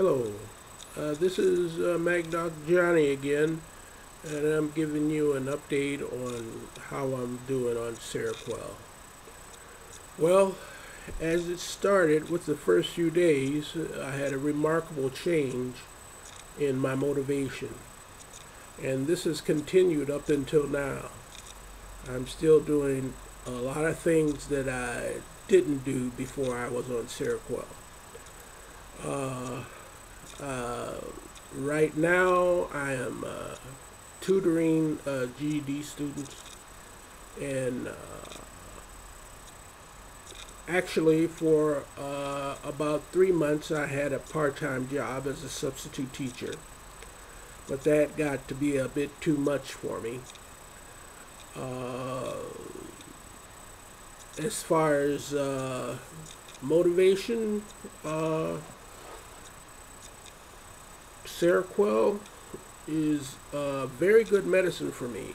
Hello, this is MacDoc Johnny again, and I'm giving you an update on how I'm doing on Seroquel. Well, as it started with the first few days, I had a remarkable change in my motivation, and this has continued up until now. I'm still doing a lot of things that I didn't do before I was on Seroquel. Uh, uh, right now, I am tutoring GED students, and actually, for about 3 months, I had a part-time job as a substitute teacher, but that got to be a bit too much for me. Uh, as far as motivation, Seroquel is very good medicine for me.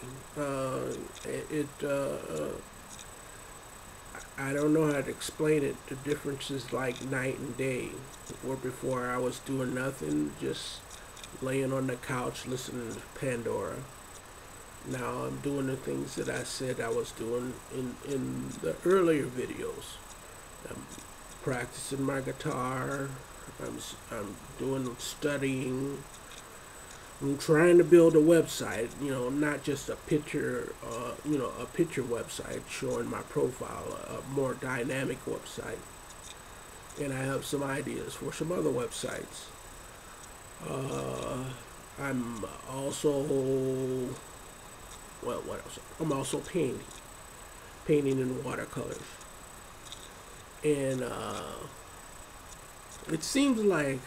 I don't know how to explain it. The difference is like night and day. Where before I was doing nothing, just laying on the couch listening to Pandora. Now I'm doing the things that I said I was doing in the earlier videos. I'm practicing my guitar. I'm doing studying. I'm trying to build a website, not just a picture, a picture website showing my profile, a more dynamic website. And I have some ideas for some other websites. I'm also, well, what else? I'm also painting in watercolors. And it seems like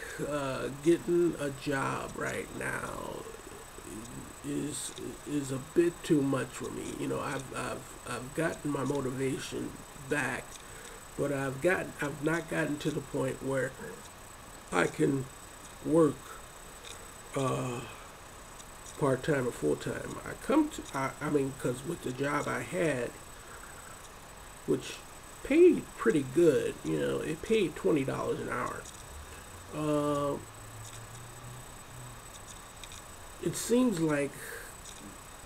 getting a job right now is a bit too much for me. I've gotten my motivation back, but I've not gotten to the point where I can work part time or full time. Because with the job I had, which paid pretty good. It paid $20 an hour. It seems like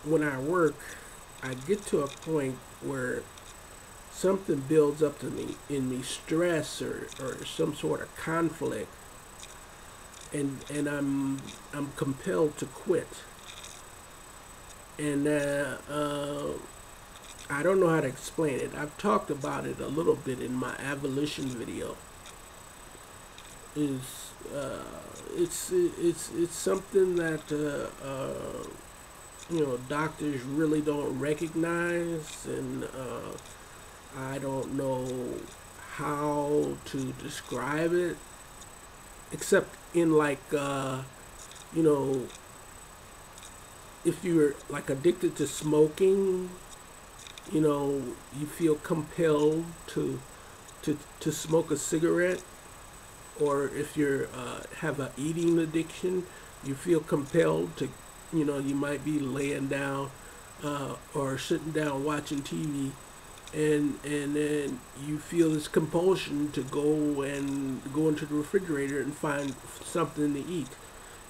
when I work, I get to a point where something builds up to me in me, stress or some sort of conflict, and I'm compelled to quit. And I don't know how to explain it. I've talked about it a little bit in my abolition video. It's something that doctors really don't recognize, and I don't know how to describe it, except in like if you're like addicted to smoking. You feel compelled to smoke a cigarette, or if you have an eating addiction, you feel compelled to, you might be laying down or sitting down watching TV, and then you feel this compulsion to go into the refrigerator and find something to eat.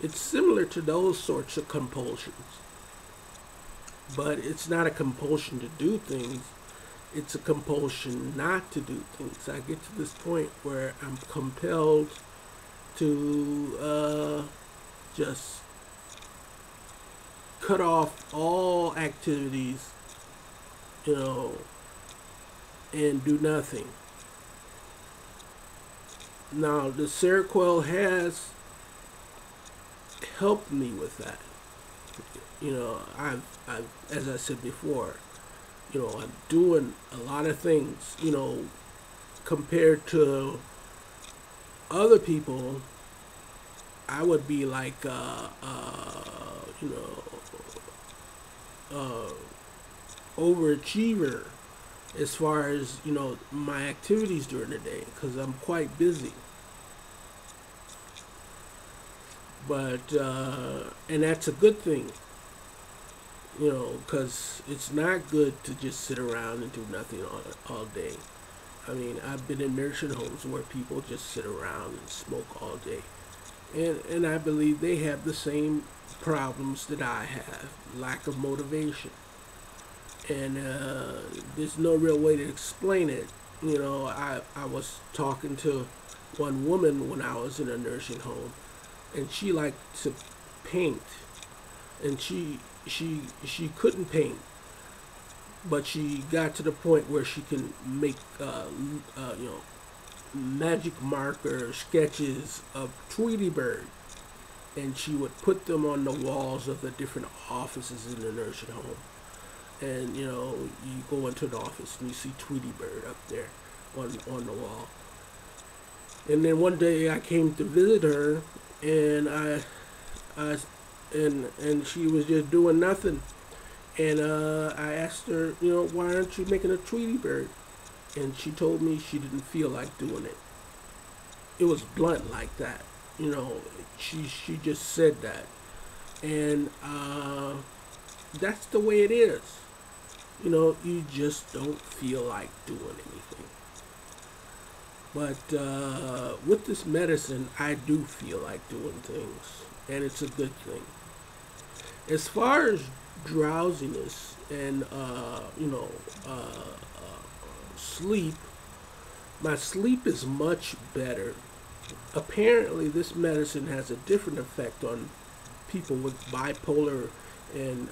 It's similar to those sorts of compulsions. But it's not a compulsion to do things. It's a compulsion not to do things. I get to this point where I'm compelled to just cut off all activities, and do nothing. Now, the Seroquel has helped me with that. I've as I said before, I'm doing a lot of things, compared to other people. I would be like, overachiever as far as, my activities during the day, because I'm quite busy. But, and that's a good thing. Because it's not good to just sit around and do nothing all day. I mean, I've been in nursing homes where people just sit around and smoke all day. and I believe they have the same problems that I have, lack of motivation. And there's no real way to explain it. I was talking to one woman when I was in a nursing home, and she liked to paint, and she couldn't paint, but she got to the point where she can make magic marker sketches of Tweety Bird, and she would put them on the walls of the different offices in the nursing home. And you go into the office and you see Tweety Bird up there on the wall. And then one day I came to visit her, and I and she was just doing nothing. And I asked her, why aren't you making a Tweety Bird? And she told me she didn't feel like doing it. It was blunt like that. She just said that. And that's the way it is. You just don't feel like doing anything. But with this medicine, I do feel like doing things, and it's a good thing. As far as drowsiness and sleep, my sleep is much better. Apparently, this medicine has a different effect on people with bipolar and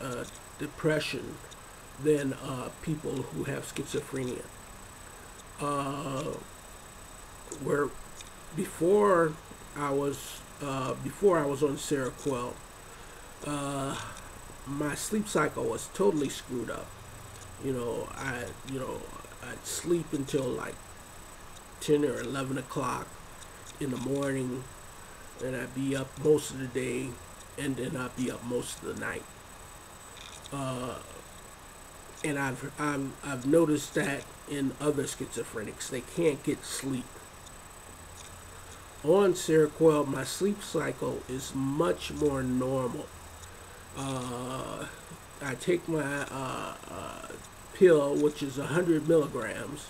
depression than people who have schizophrenia. Where before I was on Seroquel, my sleep cycle was totally screwed up. I'd sleep until like 10 or 11 o'clock in the morning, and I'd be up most of the day, and then I'd be up most of the night. And I've noticed that in other schizophrenics, they can't get sleep. On Seroquel, my sleep cycle is much more normal. I take my pill, which is 100 milligrams.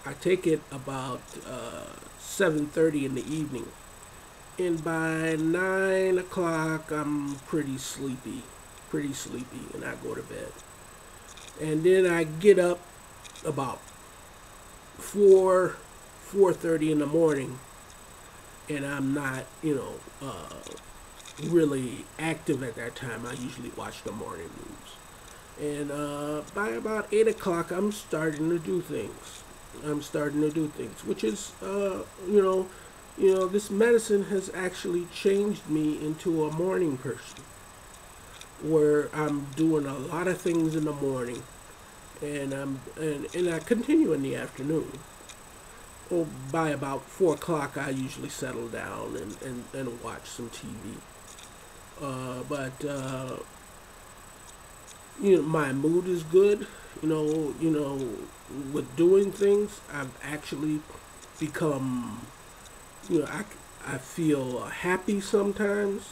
I take it about 7:30 in the evening, and by 9 o'clock I'm pretty sleepy, and I go to bed. And then I get up about 4:30 in the morning, and I'm not, really active at that time. I usually watch the morning news. And by about 8 o'clock, I'm starting to do things. Which is, this medicine has actually changed me into a morning person, where I'm doing a lot of things in the morning, and I continue in the afternoon. Well, by about 4 o'clock, I usually settle down and watch some TV. But my mood is good. With doing things, I've actually become, I feel happy sometimes,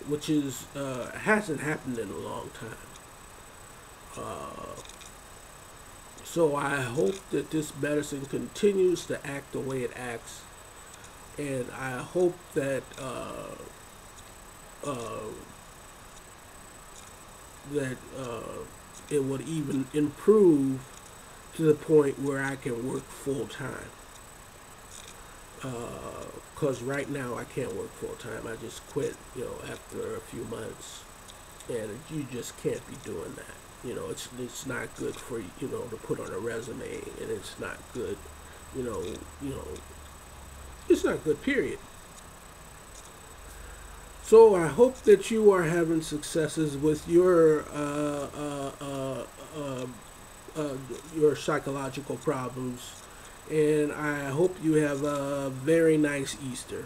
which is hasn't happened in a long time. So I hope that this medicine continues to act the way it acts, and I hope that it would even improve to the point where I can work full time. Because right now I can't work full time. I just quit, after a few months, and you just can't be doing that. It's not good for you, to put on a resume, and it's not good, it's not good, period. So I hope that you are having successes with your psychological problems, and I hope you have a very nice Easter.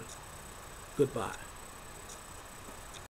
Goodbye.